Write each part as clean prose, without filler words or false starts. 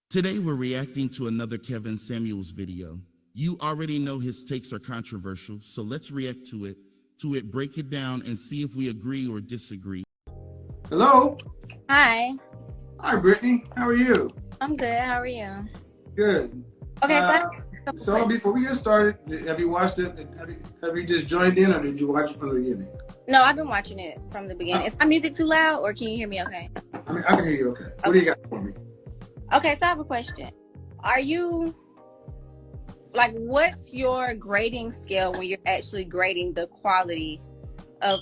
Today we're reacting to another Kevin Samuels video. You already know his takes are controversial, so let's react to it, break it down, and see if we agree or disagree. Hello. Hi. Hi, Brittany. How are you? I'm good. How are you? Good. Okay, So before we get started, have you watched it? Have you just joined in, or did you watch it from the beginning? No, I've been watching it from the beginning. Is my music too loud, or can you hear me okay? I mean, I can hear you okay. What do you got for me? Okay, so I have a question. Are you, what's your grading scale when you're actually grading the quality of,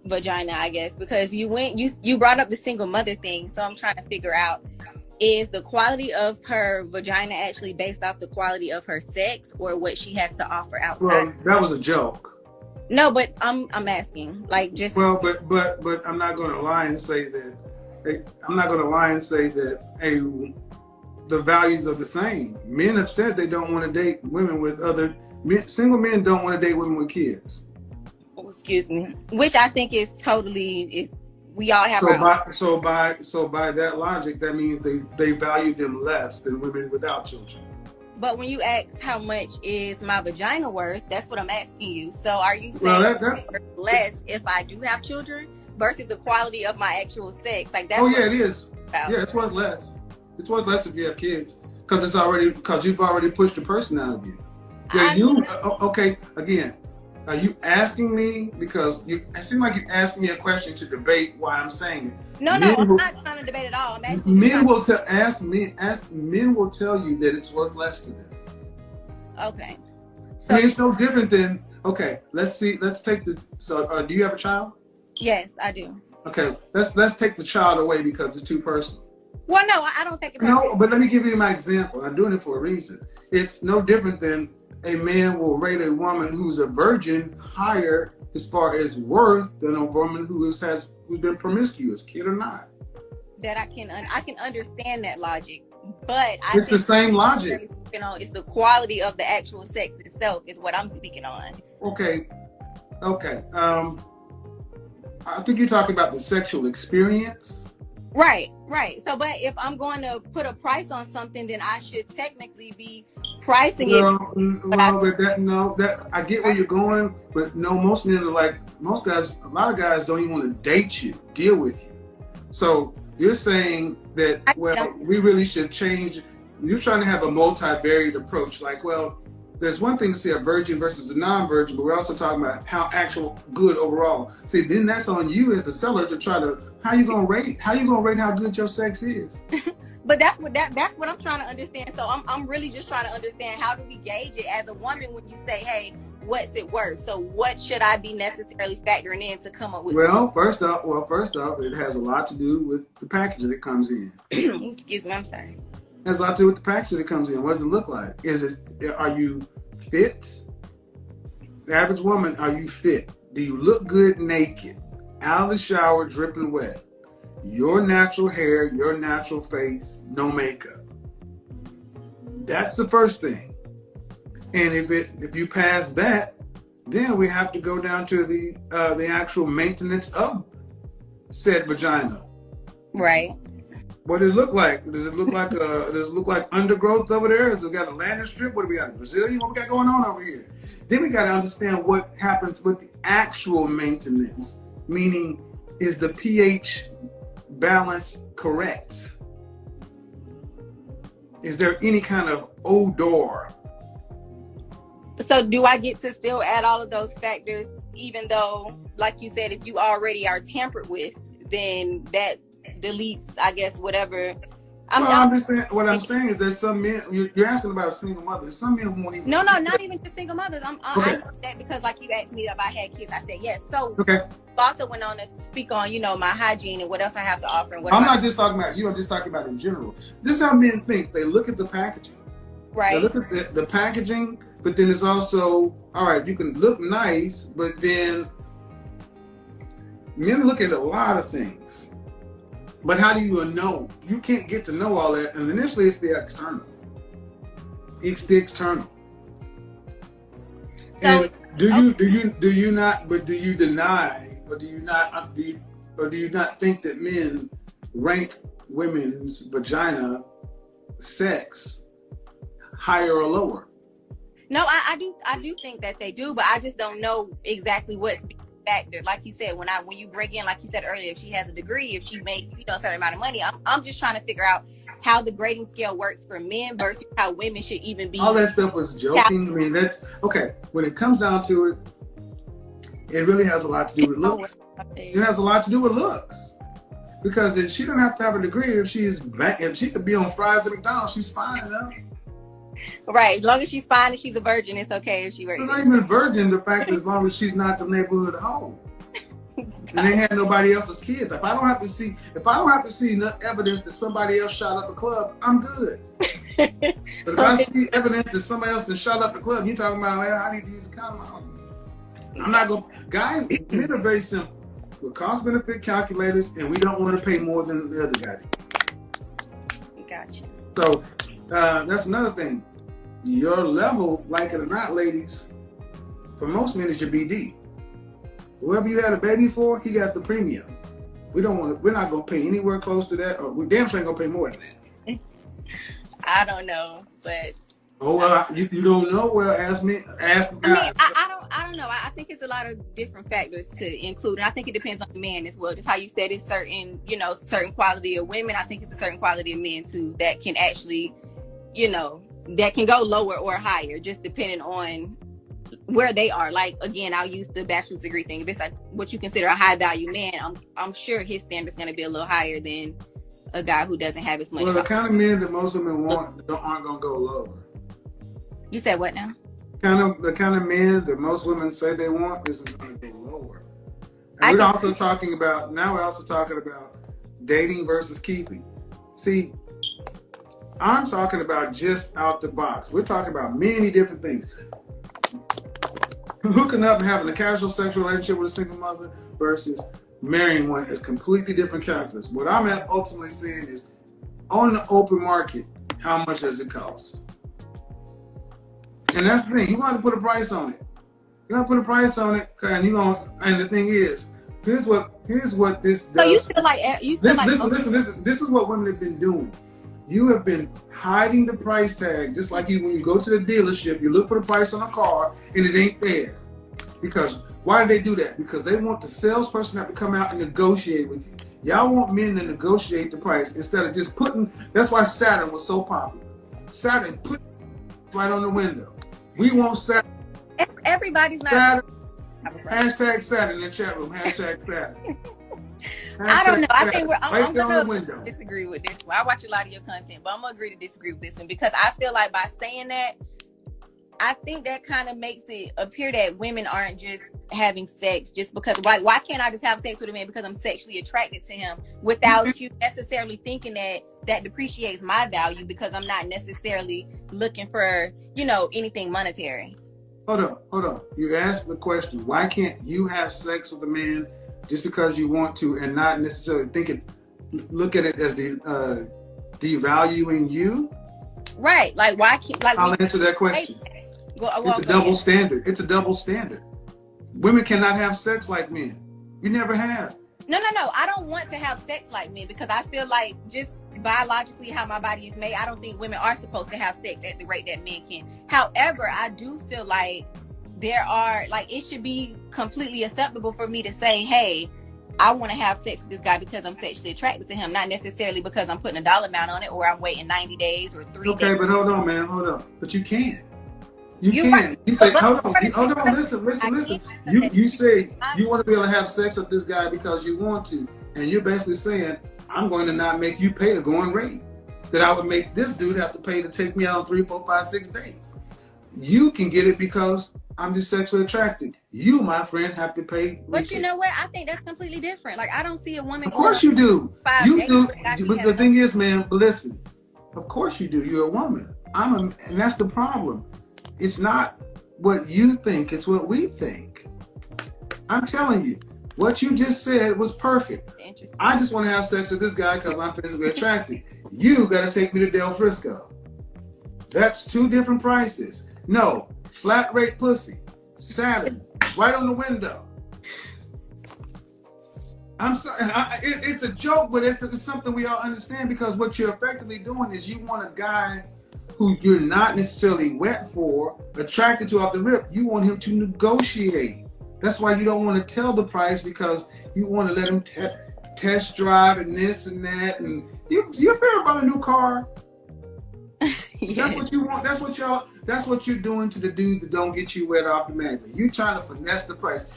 vagina, I guess? Because you brought up the single mother thing, so I'm trying to figure out, is the quality of her vagina actually based off the quality of her sex or what she has to offer outside? Well, that was a joke. No, but I'm asking, just. Well, but I'm not going to lie and say that. I'm not going to lie and say that. Hey, the values are the same. Men have said they don't want to date women with other men. Single men don't want to date women with kids. Oh, excuse me. Which I think is totally we all have so by that logic, that means they value them less than women without children. But when you ask how much is my vagina worth, that's what I'm asking you. So are you saying less if I do have children versus the quality of my actual sex? That's it is. Yeah, it's worth less. It's worth less if you have kids because you've already pushed the person out of you. Okay, again, are you asking me it seems like you're asking me a question to debate why I'm saying it. No, I'm not trying to debate at all. I'm asking men will tell you that it's worth less to them. Okay. So I mean, it's no different than, okay, let's take do you have a child? Yes, I do. Okay, let's take the child away because it's too personal. Well, no, I don't take it personal. No, but let me give you my example. I'm doing it for a reason. It's no different than a man will rate a woman who's a virgin higher as far as worth than a woman who's been promiscuous, kid or not. That I can understand that logic, but it's the same logic. It's the quality of the actual sex itself is what I'm speaking on. Okay. I think you're talking about the sexual experience. Right. So, but if I'm going to put a price on something, then I should technically be pricing it. I get where you're going, but no, most men are most guys, a lot of guys don't even want to date you, deal with you. So you're saying that, we really should change. You're trying to have a multi-varied approach. There's one thing to say a virgin versus a non-virgin, but we're also talking about how actual good overall. See, then that's on you as the seller to try to, how you gonna rate how good your sex is. But that's what I'm trying to understand. So I'm really just trying to understand, how do we gauge it as a woman when you say, hey, what's it worth? So what should I be necessarily factoring in to come up with? First off, it has a lot to do with the package that it comes in. Excuse me, I'm sorry. It has a lot to do with the package that it comes in. What does it look like? Are you fit? The average woman, are you fit? Do you look good naked? Out of the shower, dripping wet. Your natural hair, your natural face, no makeup. That's the first thing. And if you pass that, then we have to go down to the actual maintenance of said vagina. Right. What does it look like? Does it look like undergrowth over there? Has it got a landing strip? What do we got? Brazilian? What we got going on over here? Then we got to understand what happens with the actual maintenance. Meaning, is the pH balance correct? Is there any kind of odor? So do I get to still add all of those factors, even though, like you said, if you already are tampered with, then that deletes, I guess, whatever. I'm saying is there's some men, you're asking about a single mother. Some men won't even. No, not even just single mothers. I know that because, like, you asked me if I had kids, I said yes. So also went on to speak on, my hygiene and what else I have to offer. And I'm not just talking about you. I'm just talking about in general. This is how men think. They look at the packaging. Right. They look at the packaging, but then it's also, all right, you can look nice, but then men look at a lot of things. But how do you know? You can't get to know all that. And initially, it's the external. It's the external. So, and do you not? But do you deny, or do you not think that men rank women's vagina sex higher or lower. No, I do think that they do, but I just don't know exactly what's being factored. Like you said, when you bring in, like you said earlier, if she has a degree, if she makes, a certain amount of money, I'm just trying to figure out how the grading scale works for men versus how women should even be. All that stuff was joking. I mean, that's okay. When it comes down to it, it really has a lot to do with looks. It has a lot to do with looks. Because if she don't have to have a degree, if she could be on fries at McDonald's, she's fine enough. Right. As long as she's fine and she's a virgin, it's okay if she works. She's not even a virgin. The fact is, as long as she's not the neighborhood hoe, and they had nobody else's kids. If I don't have to see evidence that somebody else shot up a club, I'm good. But if I see evidence that somebody else has shot up the club, you talking about, well, I need to use a condom. I'm not going. Guys, men are very simple. We're cost-benefit calculators, and we don't want to pay more than the other guy. Gotcha. So that's another thing. Your level, like it or not, ladies, for most men is your BD. Whoever you had a baby for, he got the premium. We're not gonna pay anywhere close to that, or we damn sure ain't gonna pay more than that. I don't know, but oh well, you don't know. Well, ask me. Ask. I mean, I don't know. I think it's a lot of different factors to include, and I think it depends on the man as well. Just how you said, it's certain quality of women. I think it's a certain quality of men too that can actually, that can go lower or higher, just depending on where they are. Like, again, I'll use the bachelor's degree thing. If it's like what you consider a high value man, I'm sure his standard's going to be a little higher than a guy who doesn't have as much. Well, the kind of men that most women want aren't going to go lower. You said what now? The kind of men that most women say they want isn't going to go lower. And we're also talking about dating versus keeping. See, I'm talking about just out the box. We're talking about many different things. Hooking up and having a casual sexual relationship with a single mother versus marrying one is completely different calculus. What I'm ultimately saying is, on the open market, how much does it cost? And that's the thing. You want to put a price on it. You want to put a price on it, and the thing is, here's what this does. So you feel like listen. This is what women have been doing. You have been hiding the price tag, just like when you go to the dealership, you look for the price on a car, and it ain't there. Because why do they do that? Because they want the salesperson to have to come out and negotiate with you. Y'all want men to negotiate the price instead of just putting. That's why Saturn was so popular. Saturn put right on the window. We want Saturn. Everybody's not. Saturn. Hashtag Saturn in the chat room. Hashtag Saturn. I don't know. I think I'm gonna disagree with this one. I watch a lot of your content, but I'm gonna agree to disagree with this one because I feel like by saying that, I think that kind of makes it appear that women aren't just having sex just because. Why can't I just have sex with a man because I'm sexually attracted to him without you necessarily thinking that depreciates my value because I'm not necessarily looking for anything monetary. Hold on. You asked the question, why can't you have sex with a man just because you want to and not necessarily look at it as devaluing you? Right. Like, why can't... I'll answer that question. It's a double standard. It's a double standard. Women cannot have sex like men. You never have. No. I don't want to have sex like men because I feel like just biologically how my body is made, I don't think women are supposed to have sex at the rate that men can. However, I do feel like it should be completely acceptable for me to say, hey, I want to have sex with this guy because I'm sexually attracted to him, not necessarily because I'm putting a dollar amount on it or I'm waiting 90 days or 3 days. Okay, but hold on, man. Hold on. But you can. You can. Right. You say, hold on, listen. You say you want to be able to have sex with this guy because you want to. And you're basically saying, I'm going to not make you pay the going rate. That I would make this dude have to pay to take me out on 3, 4, 5, 6 dates. You can get it because I'm just sexually attracted. You, my friend, have to pay. But you know what? I think that's completely different. Like, I don't see a woman. Of course you do. You do. But the thing is, man, listen. Of course you do. You're a woman. And that's the problem. It's not what you think. It's what we think. I'm telling you. What you just said was perfect. Interesting. I just want to have sex with this guy because I'm physically attracted. You got to take me to Del Frisco. That's 2 different prices. No, flat rate pussy, Saturn, right on the window. I'm sorry. It's a joke, but it's something we all understand, because what you're effectively doing is you want a guy who you're not necessarily wet for, attracted to off the rip. You want him to negotiate. That's why you don't want to tell the price, because you want to let him test drive and this and that. And you ever bought a new car? Yes. That's what you want. That's what you're doing to the dude that don't get you wet automatically. You trying to finesse the price.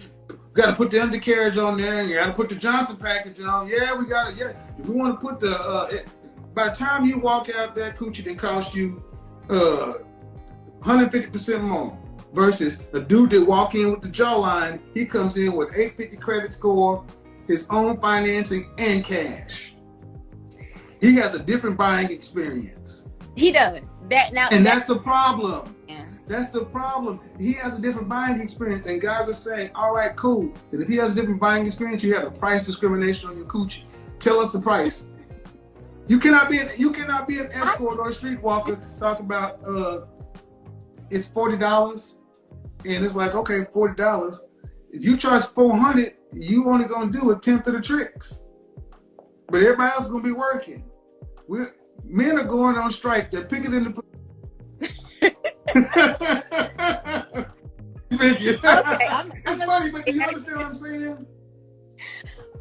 Got to put the undercarriage on there, and you got to put the Johnson package on. Yeah, we got it. Yeah, if we want to put the, by the time you walk out, that coochie that cost you 150% more. Versus a dude that walk in with the jawline, he comes in with 850 credit score, his own financing, and cash. He has a different buying experience. He does that now, and that's the problem. Yeah. That's the problem. He has a different buying experience, and guys are saying, all right, cool. And if he has a different buying experience, you have a price discrimination on your coochie. Tell us the price. You cannot be an escort or a streetwalker talk about it's $40, and it's like, okay, $40. If you charge $400, you only gonna do 1/10 of the tricks, but everybody else is gonna be working. Men are going on strike. They're picking in the. Okay, It's funny, but do you understand what I'm saying?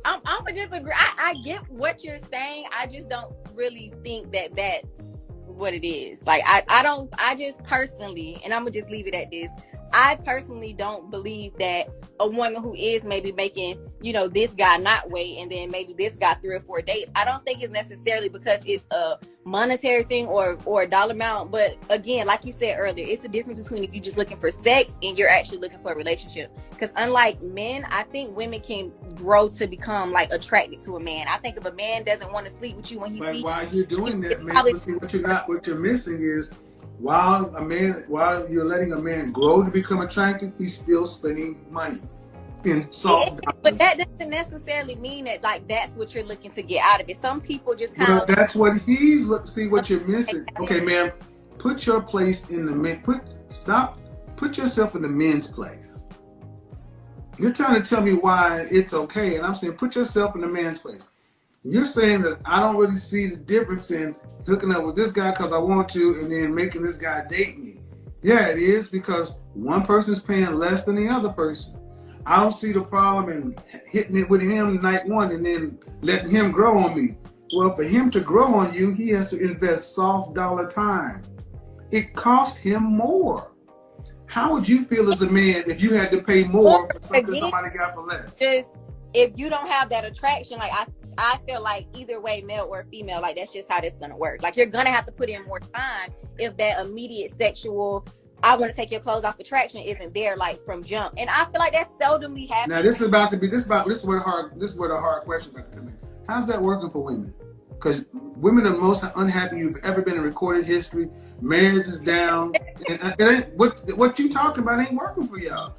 I'm gonna disagree. I get what you're saying. I just don't really think that that's what it is. Like I just personally, and I'm gonna just leave it at this. I personally don't believe that a woman who is maybe making, this guy not wait, and then maybe this guy 3 or 4 dates, I don't think it's necessarily because it's a monetary thing or a dollar amount. But again, like you said earlier, it's the difference between if you're just looking for sex and you're actually looking for a relationship. Because unlike men, I think women can grow to become like attracted to a man. I think if a man doesn't want to sleep with you when he sees, while you're doing that, man, see what you're missing is, while you're letting a man grow to become attractive, he's still spending money in soft dollars. But that doesn't necessarily mean that that's what you're looking to get out of it. Some people just kind of. That's what he's see what you're missing. Okay, ma'am, put your place in the men. Put yourself in the men's place. You're trying to tell me why it's okay, and I'm saying put yourself in the man's place. You're saying that I don't really see the difference in hooking up with this guy because I want to, and then making this guy date me. Yeah, it is, because one person's paying less than the other person. I don't see the problem in hitting it with him night one and then letting him grow on me. Well, for him to grow on you, he has to invest soft dollar time. It costs him more. How would you feel as a man if you had to pay more for something somebody got for less? Just if you don't have that attraction, like I feel like either way, male or female, like that's just how this gonna work. Like you're gonna have to put in more time if that immediate sexual, I want to take your clothes off attraction isn't there like from jump. And I feel like that seldomly happens. Now this is where the hard question about to come in. How's that working for women? Because women are the most unhappy you've ever been in recorded history. Marriage is down. And it ain't, what you talking about ain't working for y'all.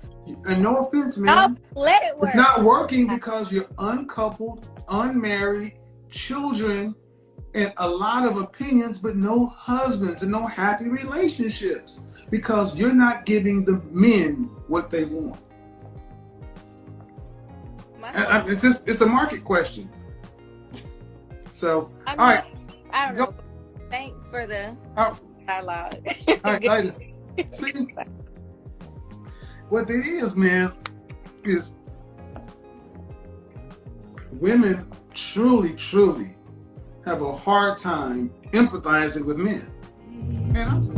And no offense, man. No, let it work. It's not working because you're uncoupled, unmarried, children, and a lot of opinions, but no husbands and no happy relationships, because you're not giving the men what they want. It's a market question. So, all right. I don't know. Thanks for the dialogue. All right. See, what there is, man, is women truly, truly have a hard time empathizing with men. Man,